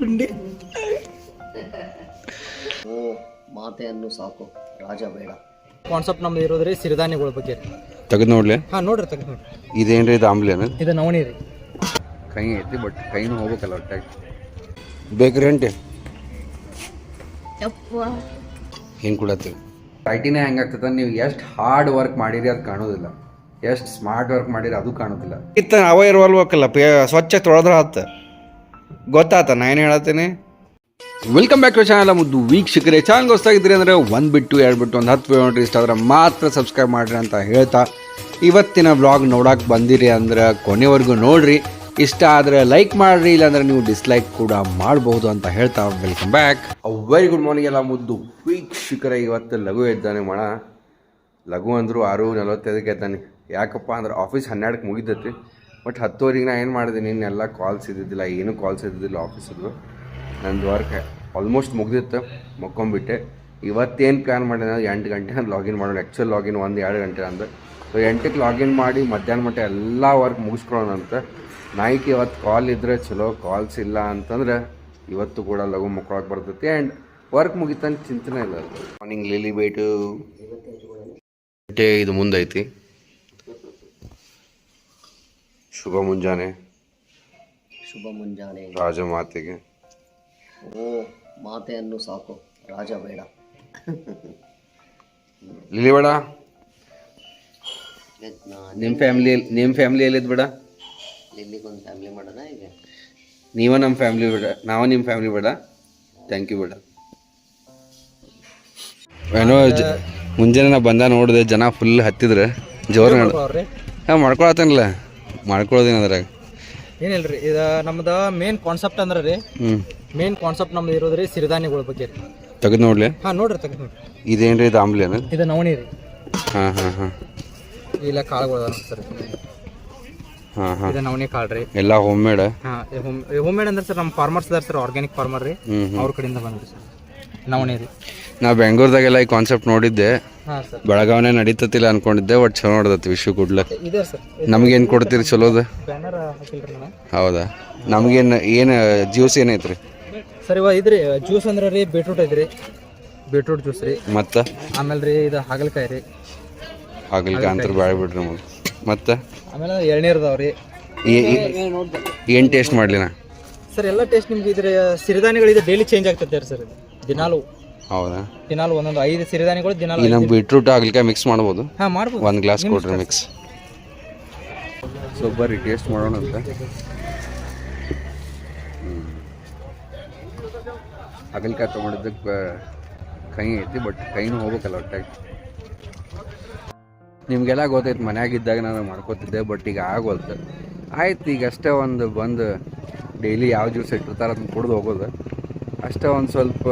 ಗುಂಡಿ ಮಾತೆಯನ್ನು ಸಾಕು ರಾಜ ಬೇಡ. ಕಾನ್ಸೆಪ್ಟ್ ನಮ್ದು ಇರೋದ್ರಿ ಸಿರಿಧಾನ್ಯಗಳ ಬಗ್ಗೆ. ತೆಗೆದು ನೋಡ್ಲಿ. ಹಾಂ ನೋಡ್ರಿ ತೆಗೆದು ನೋಡ್ರಿ. ಇದೇನ್ರಿ ಇದು ಆಮ್ಲೇನ? ಇದು ನವಣಿ ರೀ. ಕೈ ಐತಿ ಬಟ್ ಕೈನೂ ಹೋಗ್ಬೇಕಲ್ಲ ಒಟ್ಟಾಗಿ. ಬೇಕ್ರಿ ಅಂಟಿ ಹಿಂಗೆ ಕೊಡತ್ತೀವಿ. ಐಟಿನೇ ಹೆಂಗೆ ಆಗ್ತದ, ನೀವು ಎಷ್ಟು ಹಾರ್ಡ್ ವರ್ಕ್ ಮಾಡಿರಿ ಅದು ಕಾಣೋದಿಲ್ಲ, ಎಷ್ಟು ಸ್ಮಾರ್ಟ್ ವರ್ಕ್ ಮಾಡಿರಿ ಅದು ಕಾಣೋದಿಲ್ಲ. ಇತ್ತ ಅವ ಇರುವಲ್ವಕ್ಕಲ್ಲ ಸ್ವಚ್ಛ ತೊಳೆದ್ರೆ ಆತ ಗೊತ್ತಾತ. ನಾ ಏನು ಹೇಳತ್ತೀನಿ. ವೆಲ್ಕಮ್ ಬ್ಯಾಕ್ ಟು ಚಾನಲ್ ಮುದ್ದು ವೀಕ್ಷಕರೇ. ಚಾನಲ್ ಹೊಸ್ತಾಗಿದ್ರಿ ಅಂದರೆ ಒಂದು ಬಿಟ್ಟು ಎರಡು ಬಿಟ್ಟು ಒಂದು 10 ನೋಡ್ರಿ, ಇಷ್ಟ ಆದ್ರೆ ಮಾತ್ರ ಸಬ್ಸ್ಕ್ರೈಬ್ ಮಾಡಿರಿ ಅಂತ ಹೇಳ್ತಾ ಇವತ್ತಿನ ವ್ಲಾಗ್ ನೋಡೋಕೆ ಬಂದಿರಿ ಅಂದ್ರೆ ಕೊನೆವರೆಗೂ ನೋಡ್ರಿ. ಇಷ್ಟ ಆದರೆ ಲೈಕ್ ಮಾಡಿರಿ, ಇಲ್ಲಾಂದ್ರೆ ನೀವು ಡಿಸ್ಲೈಕ್ ಕೂಡ ಮಾಡಬಹುದು ಅಂತ ಹೇಳ್ತಾ welcome back. Very good morning ಎಲ್ಲ ಮುದ್ದು ವೀಕ್ಷಕರೇ. ಇವತ್ತು ಲಘು ಇದ್ದಾನೆ ಮಣ. ಲಘು ಅಂದರು 6:45ಕ್ಕೆ ಎದ್ದಾನೆ. ಯಾಕಪ್ಪ ಅಂದ್ರೆ ಆಫೀಸ್ 12ಕ್ಕೆ ಮುಗಿದೈತಿ. ಬಟ್ 10:15 ನಾ ಏನು ಮಾಡಿದ್ದೀನಿ, ಇನ್ನೆಲ್ಲ ಕಾಲ್ಸ್ ಇದ್ದಿದ್ದಿಲ್ಲ, ಏನೂ ಕಾಲ್ಸ್ ಇದ್ದಿದ್ದಿಲ್ಲ ಆಫೀಸದ್ದು. ನಂದು ವರ್ಕ್ ಆಲ್ಮೋಸ್ಟ್ ಮುಗ್ದಿತ್ತು, ಮಕ್ಕೊಂಬಿಟ್ಟೆ. ಇವತ್ತೇನು ಪ್ಲ್ಯಾನ್ ಮಾಡಿದೆ ಅಂದರೆ 8 ಗಂಟೆ ಲಾಗಿನ್ ಮಾಡೋಣ. ಆ್ಯಕ್ಚುಲ್ ಲಾಗಿನ್ 1-2 ಗಂಟೆ ಅಂದೆ. ಸೊ 8ಕ್ಕೆ ಲಾಗಿನ್ ಮಾಡಿ ಮಧ್ಯಾಹ್ನ ಮಟ್ಟ ಎಲ್ಲ ವರ್ಕ್ ಮುಗಿಸ್ಕೊಳ್ಳೋಣ ಅಂತ. ನೈಟ್ ಇವತ್ತು ಕಾಲ್ ಇದ್ದರೆ ಚಲೋ, ಕಾಲ್ಸ್ ಇಲ್ಲ ಅಂತಂದ್ರೆ ಇವತ್ತು ಕೂಡ ಲಘು ಮಕ್ಕಳಕ್ಕೆ ಬರ್ತೈತಿ. ಆ್ಯಂಡ್ ವರ್ಕ್ ಮುಗಿತಂತ ಚಿಂತನೆ ಇಲ್ಲ. ಮಾರ್ನಿಂಗ್ ಲಿಲಿ ಬೈಟು ಇದು ಮುಂದೈತಿ. ಶುಭ ಮುಂಜಾನೆ. ಶುಭ ಮುಂಜಾನೆ. ರಾಜಮಾತೆಗೆ ಮಾತೆಯನ್ನು ಸಾಕು ರಾಜ ಬೇಡ. ಲಿಲಿ ಬೇಡ. ನಿಮ್ಮ ಫ್ಯಾಮಿಲಿ ಎಲ್ಲಿದ್ದು ಬೇಡ. ಲಿಲ್ಲಿಗೊಂದು ಫ್ಯಾಮಿಲಿ ಮಾಡೋಣ. ಈಗ ನೀವ ನಮ್ಮ ಫ್ಯಾಮಿಲಿ ಬೇಡ, ನಾವು ನಿಮ್ಮ ಫ್ಯಾಮಿಲಿ ಬೇಡ. ಥ್ಯಾಂಕ್ ಯು ಬೇಡ. ಏನೋ ಮುಂಜಾನೆ ನಾ ಬಂದ ನೋಡಿದೆ, ಜನ ಫುಲ್ ಹತ್ತಿದ್ರೆ ಜೋರು ಹಾಂ ಮಾಡ್ಕೊಳತ್ತೇನಲ್ಲ. ಮಾಡ್ಕೊಳ್ಳೋದೇನು ಅದ್ರಾಗ ಏನಿಲ್ಲ ರೀ. ಇದು ನಮ್ದು ಮೇನ್ ಕಾನ್ಸೆಪ್ಟ್ ಅಂದ್ರೆ ರೀ, ಮೇನ್ ಕಾನ್ಸೆಪ್ಟ್ ನಮ್ದು ಇರೋದ್ರಿ ಸಿರಿಧಾನ್ಯಗಳ ಬಗ್ಗೆ ರೀ. ತೆಗೆದು ನೋಡ್ಲಿ. ಹಾಂ ನೋಡ್ರಿ ತೆಗೆದು ನೋಡ್ರಿ. ಇದೇನ್ರಿ ಇದು ಆಮ್ಲೇನ? ಇದು ನವಣಿ ರೀ. ಹಾಂ ಹಾಂ ಹಾಂ ಇಲ್ಲ ಕಾಳುಗಳು ಸರ್. ಹಾಂ ಹಾಂ ಇದು ನವಣಿ ಕಾಳು ರೀ. ಎಲ್ಲ ಹೋಮ್ ಮೇಡ್. ಹಾಂ ಹೋಮ್ ಮೇಡ್ ಅಂದ್ರೆ ಸರ್ ನಮ್ಮ ಫಾರ್ಮರ್ಸ್ ಇದಾರೆ ಸರ್, ಆರ್ಗ್ಯಾನಿಕ್ ಫಾರ್ಮರ್ ರೀ. ಅವ್ರ ಕಡೆಯಿಂದ ಬಂದ್ರಿ ಸರ್ ನವಣಿ ರೀ. ನಾ ಬೆಂಗಳೂರದಾಗೆಲ್ಲ ಈ ಕಾನ್ಸೆಪ್ಟ್ ನೋಡಿದ್ದೆ. ಹಾಂ ಸರ್. ಬೆಳಗಾವನೇ ನಡೀತತಿಲ್ಲ ಅನ್ಕೊಂಡಿದ್ದೆ. ಬಟ್ ಚಲೋ ನೋಡ್ದತಿ. ವಿಶ್ವ ಗುಡ್ಲ ಇದೆ ಸರ್. ನಮಗೇನು ಕೊಡ್ತೀರಿ ಚಲೋದು? ಬ್ಯಾನರ್ ಹಾಕಿಲ್ರಿ ನಾನು. ಹೌದಾ? ನಮಗೇನು ಏನು ಜ್ಯೂಸ್ ಏನೈತ್ರಿ ಸರ್? ಇವಾಗ ಇದ್ರಿ ಜ್ಯೂಸ್ ಅಂದ್ರೆ ರೀ ಬೀಟ್ರೂಟ್ ಐತ್ರಿ, ಬೀಟ್ರೂಟ್ ಜ್ಯೂಸ್ ರೀ. ಮತ್ತು ಆಮೇಲೆ ರೀ ಇದು ಹಾಗಲಕಾಯಿ ರೀ. ಹಾಗಲಕಾಯಿ ಅಂತ ಬ್ಯಾಡ ಬಿಡ್ರಿ ನಮಗೆ. ಮತ್ತು ಆಮೇಲೆ ಎಳ್ನೀರು ಅದಾವ ರೀ. ಏನು ಟೇಸ್ಟ್ ಮಾಡಲಿ ನಾ ಸರ್? ಎಲ್ಲ ಟೇಸ್ಟ್ ನಿಮ್ಗೆ ಇದ್ರೆ ಸಿರಿಧಾನ್ಯಗಳಿದೆ, ಡೈಲಿ ಚೇಂಜ್ ಆಗ್ತದೆ ಸರ್. ಇದು ದಿನಾಲು. ಹೌದಾ? ದಿನಾಲು ಒಂದೊಂದು 5 ಸಿರಿಧಾನ್ಯಗಳು ದಿನಾಲು. ನಮ್ಮ ಬೀಟ್ರೂಟ್ ಹಾಗಲಕಾಯಿ ಮಿಕ್ಸ್ ಮಾಡ್ಬೋದು? ಹಾಂ ಮಾಡ್ಬೋದು. 1 ಗ್ಲಾಸ್ ಕೊಡ್ರಿ ಮಿಕ್ಸ್. ಸೊ ಬರ್ರಿ ಟೇಸ್ಟ್ ಮಾಡೋಣ ಅಂತ. ಹಾಗಲಕಾಯಿ ತೊಗೊಂಡಿದ್ದಕ್ಕೆ ಕೈ ಐತಿ, ಬಟ್ ಕೈನೂ ಹೋಗ್ಬೇಕಲ್ಲ ಒಟ್ಟಾಗಿ. ನಿಮಗೆಲ್ಲ ಗೊತ್ತೈತೆ, ಮನ್ಯಾಗಿದ್ದಾಗ ನಾನು ಮಾಡ್ಕೋತಿದ್ದೆ. ಬಟ್ ಈಗ ಆಗೋಲ್ತು. ಆಯ್ತು, ಈಗ ಅಷ್ಟೇ ಒಂದು ಬಂದು ಡೈಲಿ ಯಾವ ಜ್ಯೂಸ್ ಇಟ್ಟಿರ್ತಾರೆ ಅದನ್ನ ಕುಡ್ದು ಹೋಗೋದು ಅಷ್ಟೇ. ಒಂದು ಸ್ವಲ್ಪ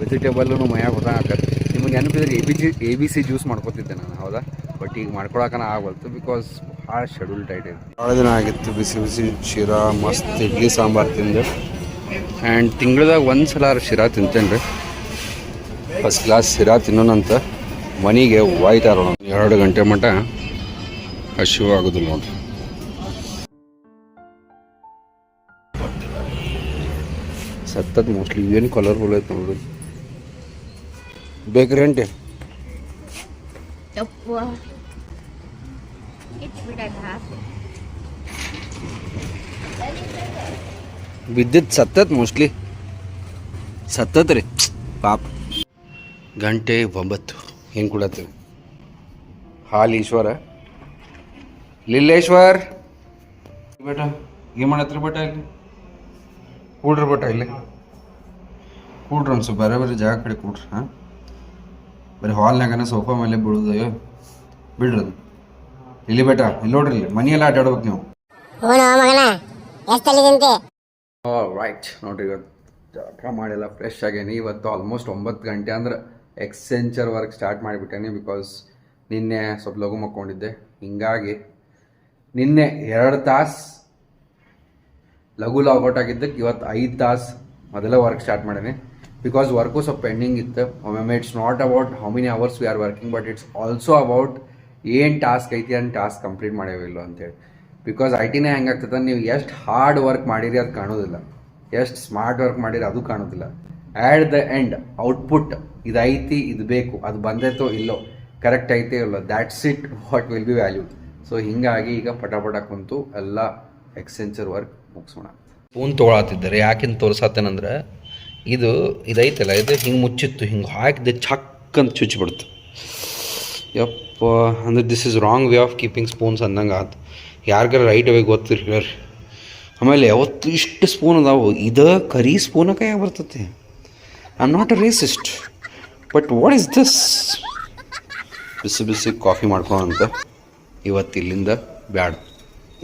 ವೆಜಿಟೇಬಲ್ಲು ಮೈಯಾಗ ಗೊತ್ತಾಗತ್ತೆ. ನಿಮಗೆ ನೆನಪಿದ್ರೆ ABC ಜ್ಯೂಸ್ ಮಾಡ್ಕೋತಿದ್ದೆ ನಾನು, ಹೌದಾ? ಬಟ್ ಈಗ ಮಾಡ್ಕೊಳಕನ ಆಗೋಲ್ತು, ಬಿಕಾಸ್ ಭಾಳ ಶೆಡ್ಯೂಲ್ ಟೈಟ್ ಇದೆ. ಭಾಳ ದಿನ ಆಗಿತ್ತು ಬಿಸಿ ಬಿಸಿ ಶಿರಾ, ಮಸ್ತ್ ಇಡ್ಲಿ ಸಾಂಬಾರು ತಿಂದೆ. ಆ್ಯಂಡ್ ತಿಂಗಳದಾಗ ಒಂದು ಸಲ ಶಿರಾ ತಿಂತೇನೆ ರೀ. ಫಸ್ಟ್ ಕ್ಲಾಸ್ ಶಿರಾ ತಿನ್ನೋಣಂತ ಮನೆಗೆ ಹೋಯ್ತಾರ. 2 ಗಂಟೆ ಮಟ್ಟ ಹಸಿವು ಆಗೋದಿಲ್ಲ ನೋಡ್ರಿ. ಸತ್ತದ ಮೋಸ್ಟ್ಲಿ ಏನು ಕಲರ್ಫುಲ್ ಐತೆ ನೋಡ್ರಿ. ಬೇಕ್ರಿ ಅಂಟಿ ಬಿದ್ದಿದ್ದು ಸತ್ತತ್ ಮೋಸ್ಟ್ಲಿ ಸತ್ತತ್ ರೀ ಪಾಪ. 9:09 ಏನು ಕೊಡತ್ತೀವಿ? ಹಾಲು ಈಶ್ವರ ಲಿಲ್ಲೇಶ್ವರ್ ಬೇಟ ಏನು ಮಾಡತ್ರಿ ಬೇಟ? ಇಲ್ಲಿ ಕೂಡ್ರಿ ಬೇಟ, ಇಲ್ಲಿ ಕೂಡ್ರಿ. ಅನ್ಸು ಬೇರೆ ಬೇರೆ ಜಾಗ ಕಡೆ ಕೂಡ್ರಿ. ಹಾಂ, ಬರೀ ಹಾಲ್ನಾಗನ ಸೋಫಾ ಮೇಲೆ ಬೀಳೋದು. ಅಯ್ಯೋ ಬಿಡ್ರಿ ಅದು. ಇಲ್ಲಿ ಬೇಟ, ಇಲ್ಲಿ ನೋಡ್ರಿ, ಇಲ್ಲಿ ಮನೆಯೆಲ್ಲ ಆಟ ಆಡ್ಬೇಕು ನೀವು. ರೈಟ್ ನೋಡ್ರಿ, ಇವತ್ತು ಊಟ ಮಾಡಿಲ್ಲ, ಫ್ರೆಶ್ ಆಗೇನಿ. ಇವತ್ತು ಆಲ್ಮೋಸ್ಟ್ 9 ಗಂಟೆ ಅಂದ್ರೆ ಎಕ್ಸೆಂಚರ್ ವರ್ಕ್ ಸ್ಟಾರ್ಟ್ ಮಾಡಿಬಿಟ್ಟೇನೆ. ಬಿಕಾಸ್ ನಿನ್ನೆ ಸ್ವಲ್ಪ ಲಘು ಮಕ್ಕೊಂಡಿದ್ದೆ. ಹಿಂಗಾಗಿ ನಿನ್ನೆ 2 ತಾಸು ಲಘು ಲಾಗೌಟ್ ಆಗಿದ್ದಕ್ಕೆ ಇವತ್ತು 5 ತಾಸು ಮೊದಲೇ ವರ್ಕ್ ಸ್ಟಾರ್ಟ್ ಮಾಡೀನಿ. ಬಿಕಾಸ್ ವರ್ಕು ಸ್ವಲ್ಪ ಪೆಂಡಿಂಗ್ ಇತ್ತು. ಒಮ್ಮೊಮ್ಮೆ it's not about how many hours we are working, but it's also about ಏನು ಟಾಸ್ಕ್ ಐತಿ, ಅಂಡ್ ಟಾಸ್ಕ್ ಕಂಪ್ಲೀಟ್ ಮಾಡೇವಿಲ್ಲ ಅಂತೇಳಿ. ಬಿಕಾಸ್ ಐ ಟಿನೇ ಹೆಂಗಾಗ್ತದೆ ನೀವು ಎಷ್ಟು ಹಾರ್ಡ್ ವರ್ಕ್ ಮಾಡಿರಿ ಅದು ಕಾಣೋದಿಲ್ಲ, ಎಷ್ಟು ಸ್ಮಾರ್ಟ್ ವರ್ಕ್ ಮಾಡಿರಿ ಅದು ಕಾಣೋದಿಲ್ಲ. ಆ್ಯಟ್ ದ ಎಂಡ್ ಔಟ್ಪುಟ್ ಇದೈತಿ, ಇದು ಬೇಕು, ಅದು ಬಂದೈತೋ ಇಲ್ಲೋ, ಕರೆಕ್ಟ್ ಐತೆ ಇಲ್ಲೋ, that's it what will be valued. So ಹೀಗಾಗಿ ಈಗ ಪಟ ಕುಂತು ಎಲ್ಲ ಎಕ್ಸ್ಟೆನ್ಸರ್ ವರ್ಕ್ ಮುಗಿಸೋಣ. ಸ್ಪೂನ್ ತೊಗೊಳತ್ತಿದ್ದಾರೆ, ಯಾಕಿಂತ ತೋರಿಸತ್ತೇನಂದ್ರೆ ಇದೈತಲ್ಲ ಇದು ಹಿಂಗೆ ಮುಚ್ಚಿತ್ತು, ಹಿಂಗೆ ಹಾಕಿದೆ ಛಕ್ ಅಂತ ಚುಚ್ಚಿಬಿಡ್ತು. ಯಪ್ಪ, ಅಂದ್ರೆ this is wrong way of keeping spoons ಅಂದಂಗೆ ಆಯ್ತು. ಯಾರಿಗಾರ ರೈಟ್ ವೇ ಗೊತ್ತಿರಿ ಹೇಳ್ರಿ. ಆಮೇಲೆ ಯಾವತ್ತು ಇಷ್ಟು ಸ್ಪೂನ್ ಅದಾವು, ಇದು ಕರಿ ಸ್ಪೂನ ಕೈಯಾಗ ಬರ್ತೈತಿ. I am not a racist, but what is this? ಬಿಸಿ ಕಾಫಿ ಮಾಡ್ಕೊಳ್ಳೋಂತ ಇವತ್ತು ಇಲ್ಲಿಂದ ಬ್ಯಾಡ,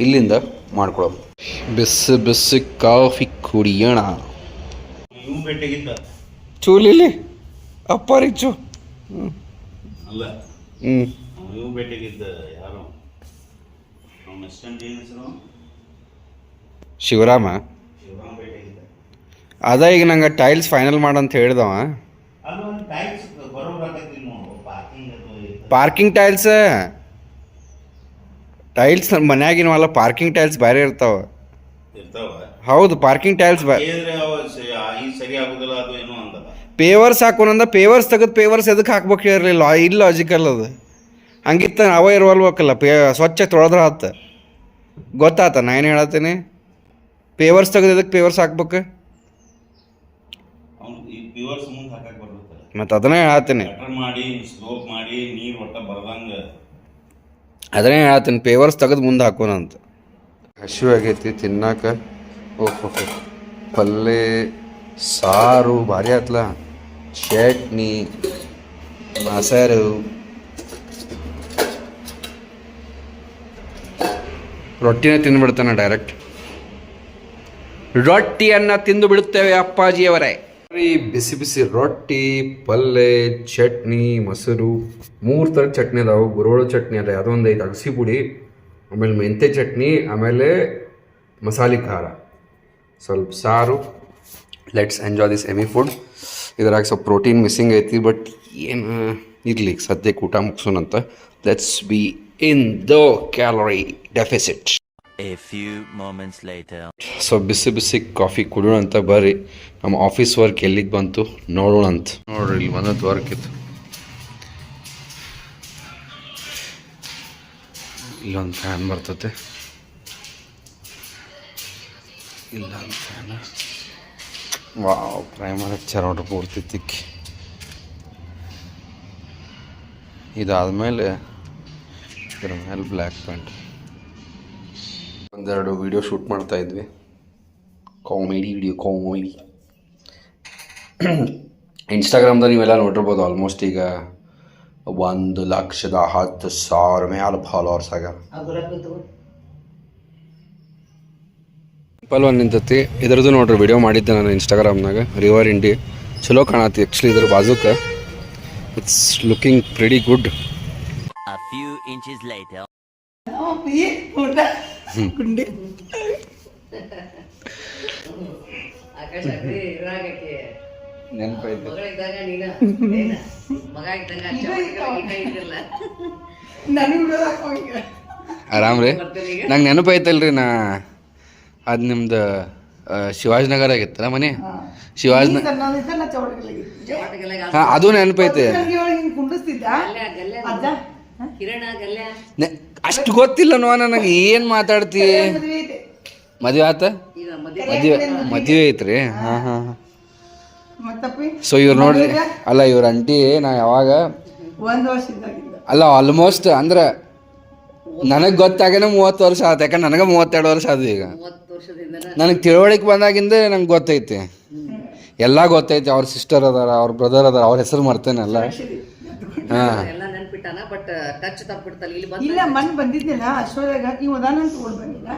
ಇಲ್ಲಿಂದ ಮಾಡ್ಕೊಳ್ಳೋದು. ಬಿಸಿ ಕಾಫಿ ಕುಡಿಯೋಣ. ಚೂಲಿಲಿ ಅಪ್ಪಾರಿಚ್ಚು ಅಲ್ಲ ನೀವು ಭೇಟಿಗಿದ್ದ ಯಾರು ಅವನ ಅಸಿಸ್ಟೆಂಟ್ ಏನು ಹೆಸರು? ಶಿವರಾಮ ಭೇಟಿಗಿದ್ದ. ಅದ ಈಗ ನಂಗೆ ಟೈಲ್ಸ್ ಫೈನಲ್ ಮಾಡಂತ ಹೇಳ್ದವ. ಅದು ಟೈಲ್ಸ್ ಬರೋಬ್ಬರ ಆಗೈತಿ ನೋಡು, ಪಾರ್ಕಿಂಗ್ ಟೈಲ್ಸ್ ಮನ್ಯಾಗಿನವಲ್ಲ, ಪಾರ್ಕಿಂಗ್ ಟೈಲ್ಸ್ ಬೇರೆ ಇರ್ತಾವ. ಹೌದು, ಪಾರ್ಕಿಂಗ್ ಟೈಲ್ಸ್ ಸರಿ ಆಗುದಿಲ್ಲ ಅದು ಏನೋ ಅಂದಲ್ಲ. ಪೇವರ್ಸ್ ಹಾಕೋನಂದ ಪೇವರ್ಸ್ ತೆಗೆದು ಪೇವರ್ಸ್ ಎದಕ್ಕೆ ಹಾಕ್ಬೇಕು ಇರಲಿಲ್ಲ, ಇಲ್ಲ ಲಾಜಿಕಲ್ ಅದು. ಹಂಗಿತ್ತ ಅವ ಇರುವಲ್ಬೇಕಲ್ಲ, ಸ್ವಚ್ಛ ತೊಳೆದ್ರೆ ಆತ. ಗೊತ್ತಾತ ನಾ ಏನು ಹೇಳತ್ತೀನಿ? ಪೇವರ್ಸ್ ತೆಗೆದು ಎದಕ್ಕೆ ಪೇವರ್ಸ್ ಹಾಕ್ಬೇಕು? ಮತ್ತು ಅದನ್ನೇ ಹೇಳತ್ತೀನಿ, ಅದನ್ನೇ ಹೇಳತ್ತೀನಿ, ಪೇವರ್ಸ್ ತೆಗೆದು ಮುಂದೆ ಹಾಕೋನಂತ. ಹಸಿವು ಆಗೈತಿ ತಿನ್ನಾಕ. ಓಹೋ, ಪಲ್ಯ ಸಾರು ಭಾರಿ ಆತ್ಲ, ಚಟ್ನಿ, ಮೊಸರು, ರೊಟ್ಟಿನ ತಿಂದುಬಿಡ್ತಾನೆ ಡೈರೆಕ್ಟ್. ರೊಟ್ಟಿಯನ್ನು ತಿಂದು ಬಿಡುತ್ತೇವೆ ಅಪ್ಪಾಜಿಯವರೇ. ಬಿಸಿ ರೊಟ್ಟಿ, ಪಲ್ಯ, ಚಟ್ನಿ, ಮೊಸರು, 3 ಥರ ಚಟ್ನಿ ಅದಾವು. ಗುರೋಳು ಚಟ್ನಿ ಅದ, ಅದೊಂದು ಐದು ಅಗಸಿ ಪುಡಿ, ಆಮೇಲೆ ಮೆಂತ್ಯ ಚಟ್ನಿ, ಆಮೇಲೆ ಮಸಾಲೆ ಖಾರ, ಸ್ವಲ್ಪ ಸಾರು. Let's enjoy this MA food. ಇದ್ರಾಗ ಸ್ವಲ್ಪ ಪ್ರೋಟೀನ್ ಮಿಸ್ಸಿಂಗ್ ಐತಿ, ಬಟ್ ಏನು ಇರಲಿ, ಸದ್ಯಕ್ಕೆ ಊಟ ಮುಗಿಸೋಣಂತ. Let's be in the calorie deficit. A few moments later. So ಬಿಸಿ ಕಾಫಿ ಕುಡಿಯೋಣ ಅಂತ ಬರ್ರಿ. ನಮ್ಮ ಆಫೀಸ್ ವರ್ಕ್ ಎಲ್ಲಿಗೆ ಬಂತು ನೋಡೋಣ ಅಂತ. ನೋಡ್ರಿ, ಇಲ್ಲಿ ಬಂದದ್ದು ವರ್ಕ್ ಇತ್ತು. ಇಲ್ಲೊಂದು ಫ್ಯಾನ್ ಬರ್ತತೆ, ಇಲ್ಲೊಂದು ಫ್ಯಾನ್. ವಾವ್, ಪ್ರೈಮರ್ ಹಚ್ಚಾರ ನೋಡ್ರಿ ಪೂರ್ತಿ ತಿಕ್ಕಿ. ಇದಾದಮೇಲೆ ಇದ್ರ ಮೇಲೆ ಬ್ಲ್ಯಾಕ್ ಪ್ಯಾಂಟ್. ಒಂದೆರಡು ವೀಡಿಯೋ ಶೂಟ್ ಮಾಡ್ತಾ ಇದ್ವಿ, ಕಾಮಿಡಿ. ಇನ್ಸ್ಟಾಗ್ರಾಮ್ದಾಗ ನೀವೆಲ್ಲ ನೋಡಿರ್ಬೋದು. ಆಲ್ಮೋಸ್ಟ್ ಈಗ 1,10,000 ಮೇಲೆ ಫಾಲೋವರ್ಸ್ ಆಗ್ಯಾರ. ಸಿಂಪಲ್ ಒಂದು ನಿಂತತಿ. ಇದ್ರದ್ದು ನೋಡ್ರಿ ವಿಡಿಯೋ ಮಾಡಿದ್ದೆ ನಾನು ಇನ್ಸ್ಟಾಗ್ರಾಮ್ನಾಗ, ರಿವರ್ ಇಂಡಿ. ಚಲೋ ಕಾಣತಿ ಆ್ಯಕ್ಚುಲಿ ಇದ್ರ ಬಾಜುಕ. It's looking pretty good. A few inches later. ಆರಾಮ್ ರೀ. ನಂಗೆ ನೆನಪೈತಲ್ರಿ, ನಾ ಅದು ನಿಮ್ದು ಶಿವಾಜಿನಗರ ಆಗಿತ್ತಲ್ಲ ಮನೆ, ಹಾಂ, ಅದು ನೆನಪೈತೆ. ಅಷ್ಟು ಗೊತ್ತಿಲ್ಲ ನನಗೆ. ಏನು ಮಾತಾಡ್ತಿ? ಮದುವೆ ಆತ? ಮದುವೆ ಐತ್ರಿ. ಹಾಂ. ಸೊ ಇವ್ರು ನೋಡ್ರಿ, ಅಲ್ಲ ಇವ್ರ ಅಂಟಿ ನಾ ಯಾವಾಗ ಅಲ್ಲ ಆಲ್ಮೋಸ್ಟ್ ಅಂದ್ರೆ ನನಗೆ ಗೊತ್ತಾಗೇನೆ 30 ವರ್ಷ ಆತ. ಯಾಕಂದ್ರೆ ನನಗೆ 32 ವರ್ಷ ಆದ. ಈಗ ನನಗೆ ತಿಳುವಳಿಕೆ ಬಂದಾಗಿಂದ ನಂಗೆ ಗೊತ್ತೈತಿ, ಎಲ್ಲ ಗೊತ್ತೈತಿ. ಅವ್ರ ಸಿಸ್ಟರ್ ಅದಾರ, ಅವ್ರ ಬ್ರದರ್ ಅದಾರ, ಅವ್ರ ಹೆಸರು ಮರ್ತೇನೆ ಎಲ್ಲ. ಹಾಂ, ಇಲ್ಲ ಮನ್ ಬಂದಿದ್ನಲ್ಲ ಅಷ್ಟೊಳಗ ಇವ್ ಅದಾನ ಅಂತ ಓಡ್ ಬಂದಿಲ್ಲ.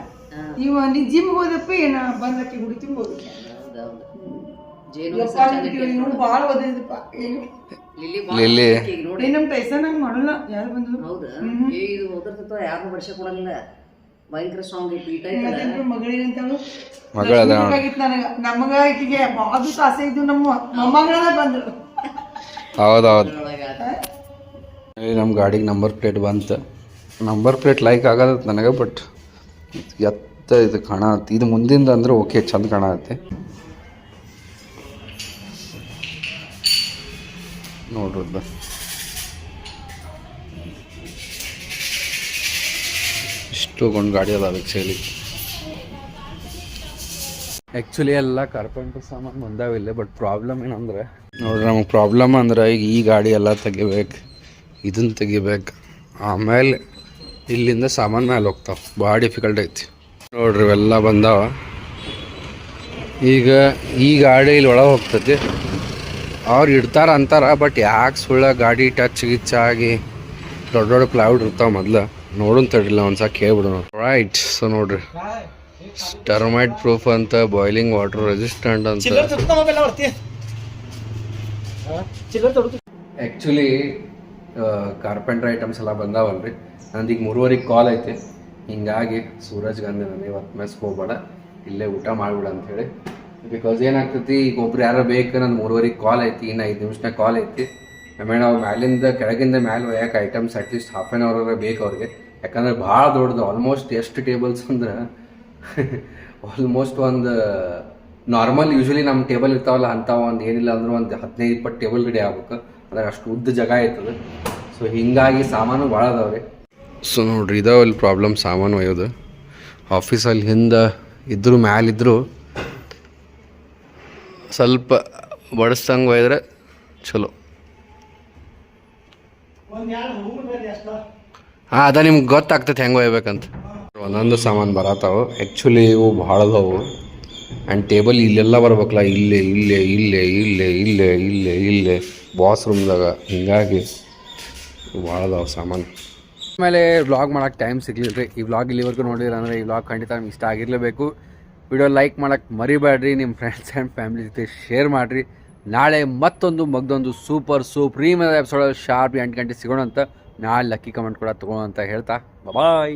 ಇವ ನೀ ಜಿಮ್ ಹೋದಪ್ಪ ಏನ ಬಂದಕ್ಕೆ ಹುಡಿ ತುಂಬ ಹೋಗಿಲ್ಲ. ಭಾಳ ಓದಿದಪ್ಪ. ಲಿಲ್ಲಿ ನಮ್ ಟೈಸನ್ ಹಂಗ್ ಮಾಡಲ್ಲ. ಯಾರು ಬಂದ್ರು ಮಗಳ ನಮಗ ಈಕಿಗೆ ಭಾಳ ಆಸೆ ಇದ್ದು. ನಮ್ಮ ಮೊಮ್ಮಗಳ ಬಂದ್ರು. ಹೌದೌದು. ನಮ್ಮ ಗಾಡಿಗೆ ನಂಬರ್ ಪ್ಲೇಟ್ ಬಂತು. ನಂಬರ್ ಪ್ಲೇಟ್ ಲೈಕ್ ಆಗದ ನನಗೆ, ಬಟ್ ಎತ್ತ ಇದು ಕಾಣತ್ತೆ, ಇದು ಮುಂದಿಂದ ಅಂದ್ರೆ ಓಕೆ ಚಂದ ಕಾಣತ್ತೆ. ನೋಡ್ರದ್ದು ಇಷ್ಟು ಒಂದು ಗಾಡಿ ಅದಾವ ಆ್ಯಕ್ಚುಲಿ ಎಲ್ಲ ಕಾರ್ಪೆಂಟರ್ ಸಾಮಾನು ಬಂದಾವಿಲ್ಲ. ಬಟ್ ಪ್ರಾಬ್ಲಮ್ ಏನಂದ್ರೆ ನೋಡ್ರಿ, ನಮಗೆ ಪ್ರಾಬ್ಲಮ್ ಅಂದ್ರೆ ಈಗ ಈ ಗಾಡಿ ಎಲ್ಲ ತೆಗಿಬೇಕು, ಇದನ್ನು ತೆಗಿಬೇಕು, ಆಮೇಲೆ ಇಲ್ಲಿಂದ ಸಾಮಾನು ಮೇಲೆ ಹೋಗ್ತಾವೆ. ಭಾಳ ಡಿಫಿಕಲ್ಟ್ ಐತಿ ನೋಡ್ರಿ. ಇವೆಲ್ಲ ಬಂದಾವ. ಈಗ ಈ ಗಾಡಿ ಇಲ್ಲಿ ಒಳಗೆ ಹೋಗ್ತೈತಿ, ಅವ್ರು ಇಡ್ತಾರ ಅಂತಾರ. ಬಟ್ ಯಾಕೆ ಸುಳ್ಳ ಗಾಡಿ ಟಚ್ ಗಿಚ್ಚಾಗಿ ದೊಡ್ಡ ದೊಡ್ಡ ಪ್ಲೈವುಡ್ ಇರ್ತಾವೆ ಮೊದ್ಲು. ನೋಡೋಣ ತಡಿಲ್ಲ ಒಂದ್ಸಲ ಕೇಳ್ಬಿಡೋಣ. ರೈಟ್, ಸೊ ನೋಡ್ರಿ, ಟರ್ಮೈಟ್ ಪ್ರೂಫ್ ಅಂತ, ಬಾಯ್ಲಿಂಗ್ ವಾಟರ್ ರೆಸಿಸ್ಟೆಂಟ್ ಅಂತ. ಆ್ಯಕ್ಚುಲಿ ಕಾರ್ಪೆಂಟ್ರ್ ಐಟಮ್ಸ್ ಎಲ್ಲ ಬಂದಾವಲ್ರಿ. ನಂದು ಈಗ 3:30 ಕಾಲ್ ಐತೆ. ಹಿಂಗಾಗಿ ಸೂರಜ್ ಗಾಂಧಿ ನನಗೆ ಇವತ್ತು ಮೆಸ್ಗೆ ಹೋಗ್ಬೇಡ, ಇಲ್ಲೇ ಊಟ ಮಾಡ್ಬಿಡ ಅಂಥೇಳಿ. ಬಿಕಾಸ್ ಏನಾಗ್ತೈತಿ, ಈಗ ಒಬ್ರು ಯಾರೋ ಬೇಕು, ನಂದು 3:30 ಕಾಲ್ ಐತಿ, ಇನ್ನು 5 ನಿಮಿಷನಾಗ ಕಾಲ್ ಐತಿ. ಆಮೇಲೆ ನಾವು ಮ್ಯಾಲಿಂದ ಕೆಳಗಿಂದ ಮ್ಯಾಲೆ ಒಯ್ಯಕ್ಕೆ items at least half an hour ಬೇಕು ಅವ್ರಿಗೆ. ಯಾಕಂದ್ರೆ ಭಾಳ ದೊಡ್ಡದು, ಆಲ್ಮೋಸ್ಟ್ ಎಷ್ಟು ಟೇಬಲ್ಸ್ ಅಂದ್ರೆ ಆಲ್ಮೋಸ್ಟ್ ಒಂದು ನಾರ್ಮಲ್ ಯೂಶ್ವಲಿ ನಮ್ಮ ಟೇಬಲ್ ಇರ್ತಾವಲ್ಲ ಅಂಥವು ಒಂದು ಏನಿಲ್ಲ ಅಂದ್ರೆ ಒಂದು 15-20 ಟೇಬಲ್ ರೆಡಿ ಆಗ್ಬೇಕು. ಅದ್ರಾಗ ಅಷ್ಟು ಉದ್ದ ಜಾಗ ಐತದ. ಸೊ ಹೀಗಾಗಿ ಸಾಮಾನು ಭಾಳ ಅದಾವ್ರಿ. ಸೊ ನೋಡ್ರಿ, ಇದಾವಲ್ಲಿ ಪ್ರಾಬ್ಲಮ್ ಸಾಮಾನು ಒಯ್ಯೋದು. ಆಫೀಸಲ್ಲಿ ಹಿಂದೆ ಇದ್ದರೂ ಮ್ಯಾಲಿದ್ದರೂ ಸ್ವಲ್ಪ ಬಡಿಸ್ದಂಗೆ ಒಯ್ದ್ರೆ ಚಲೋ. ಹಾಂ, ಅದ ನಿಮ್ಗೆ ಗೊತ್ತಾಗ್ತೈತೆ ಹೆಂಗೆ ಒಯ್ಬೇಕಂತ. ಒಂದೊಂದು ಸಾಮಾನು ಬರತ್ತಾವು. ಆ್ಯಕ್ಚುಲಿ ಇವು ಭಾಳ ಅದಾವು. ಆ್ಯಂಡ್ ಟೇಬಲ್ ಇಲ್ಲೆಲ್ಲ ಬರ್ಬೇಕಲ್ಲ, ಇಲ್ಲೇ ಇಲ್ಲೇ ಇಲ್ಲೇ ಇಲ್ಲೇ ಇಲ್ಲೇ ಇಲ್ಲೇ ಇಲ್ಲೇ ಬಾಸ್ ರೂಮ್ದಾಗ. ಹೀಗಾಗಿ ಭಾಳ ಅದಾವೆ ಸಾಮಾನು. ಆಮೇಲೆ ವ್ಲಾಗ್ ಮಾಡೋಕ್ಕೆ ಟೈಮ್ ಸಿಗಲಿಲ್ಲ ರೀ. ಈ ವ್ಲಾಗ್ ಇಲ್ಲಿವರೆಗೂ ನೋಡಿದ್ರೆ ಅಂದರೆ ಈ ವ್ಲಾಗ್ ಖಂಡಿತ ನಿಮ್ಗೆ ಇಷ್ಟ ಆಗಿರಲೇಬೇಕು. ವಿಡಿಯೋ ಲೈಕ್ ಮಾಡೋಕ್ಕೆ ಮರಿಬೇಡ್ರಿ. ನಿಮ್ಮ ಫ್ರೆಂಡ್ಸ್ ಆ್ಯಂಡ್ ಫ್ಯಾಮಿಲಿ ಜೊತೆ ಶೇರ್ ಮಾಡಿರಿ. ನಾಳೆ ಮತ್ತೊಂದು ಸೂಪರ್ ಪ್ರೀಮಿಯರ್ ಎಪಿಸೋಡಲ್ಲಿ ಶಾರ್ಪ್ 8 ಗಂಟೆ ಸಿಗೋಣ ಅಂತ. ನಾಳೆ ಲಕ್ಕಿ ಕಮೆಂಟ್ ಕೂಡ ತೊಗೊಳ್ಳೋ ಅಂತ ಹೇಳ್ತಾ ಬಾಯ್.